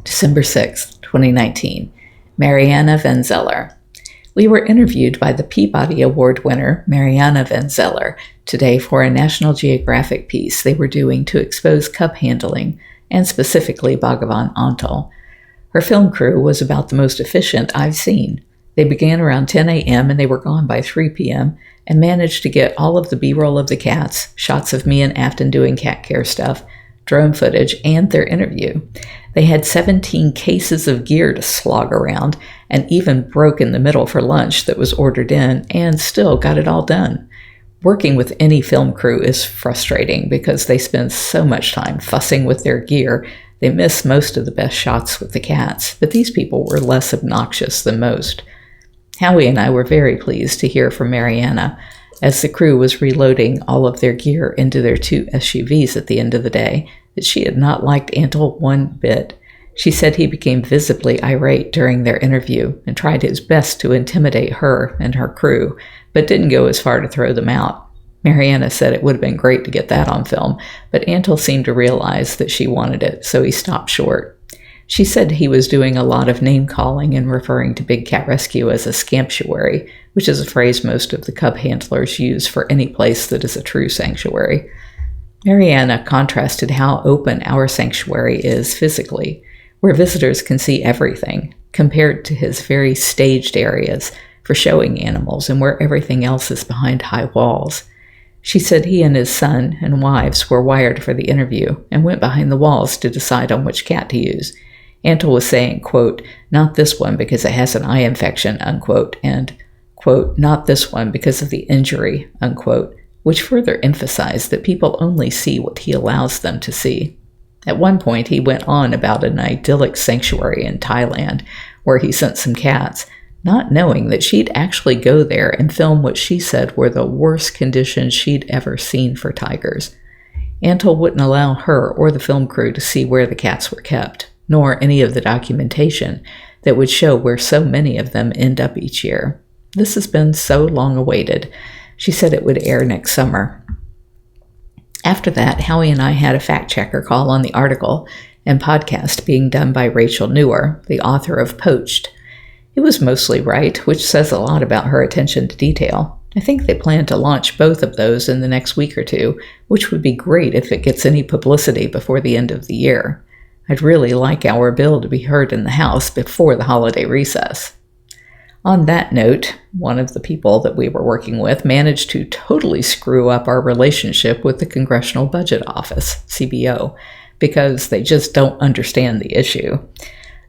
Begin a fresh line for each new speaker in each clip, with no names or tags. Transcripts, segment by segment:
December 6, 2019. Mariana van Zeller. We were interviewed by the Peabody Award winner, Mariana van Zeller, today for a National Geographic piece they were doing to expose cup handling, and specifically Bhagavan Antle. Her film crew was about the most efficient I've seen. They began around 10 a.m. and they were gone by 3 p.m. and managed to get all of the B-roll of the cats, shots of me and Afton doing cat care stuff, drone footage, and their interview. They had 17 cases of gear to slog around and even broke in the middle for lunch that was ordered in and still got it all done. Working with any film crew is frustrating because they spend so much time fussing with their gear, they miss most of the best shots with the cats, but these people were less obnoxious than most. Howie and I were very pleased to hear from Mariana as the crew was reloading all of their gear into their 2 SUVs at the end of the day, that she had not liked Antle one bit. She said he became visibly irate during their interview and tried his best to intimidate her and her crew, but didn't go as far to throw them out. Mariana said it would have been great to get that on film, but Antle seemed to realize that she wanted it, so he stopped short. She said he was doing a lot of name-calling and referring to Big Cat Rescue as a scamtuary, which is a phrase most of the cub handlers use for any place that is a true sanctuary. Mariana contrasted how open our sanctuary is physically, where visitors can see everything, compared to his very staged areas for showing animals and where everything else is behind high walls. She said he and his son and wives were wired for the interview and went behind the walls to decide on which cat to use. Antle was saying, quote, "Not this one because it has an eye infection," unquote, and, quote, "Not this one because of the injury," unquote, which further emphasized that people only see what he allows them to see. At one point, he went on about an idyllic sanctuary in Thailand where he sent some cats, not knowing that she'd actually go there and film what she said were the worst conditions she'd ever seen for tigers. Antle wouldn't allow her or the film crew to see where the cats were kept, nor any of the documentation that would show where so many of them end up each year. This has been so long awaited. She said it would air next summer. After that, Howie and I had a fact-checker call on the article and podcast being done by Rachel Newer, the author of Poached. It was mostly right, which says a lot about her attention to detail. I think they plan to launch both of those in the next week or two, which would be great if it gets any publicity before the end of the year. I'd really like our bill to be heard in the House before the holiday recess. On that note, one of the people that we were working with managed to totally screw up our relationship with the Congressional Budget Office, CBO, because they just don't understand the issue.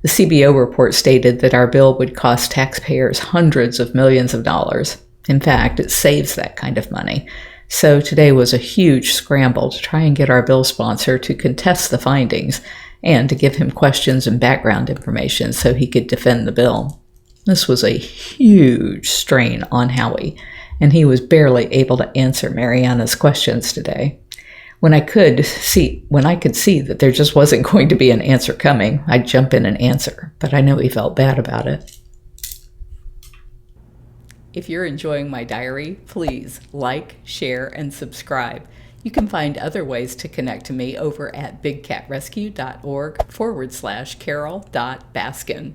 The CBO report stated that our bill would cost taxpayers hundreds of millions of dollars. In fact, it saves that kind of money. So today was a huge scramble to try and get our bill sponsor to contest the findings and to give him questions and background information so he could defend the bill. This was a huge strain on Howie, and he was barely able to answer Mariana's questions today. When I could see that there just wasn't going to be an answer coming, I'd jump in and answer, but I know he felt bad about it. If you're enjoying my diary, please like, share, and subscribe. You can find other ways to connect to me over at bigcatrescue.org/Carole.Baskin.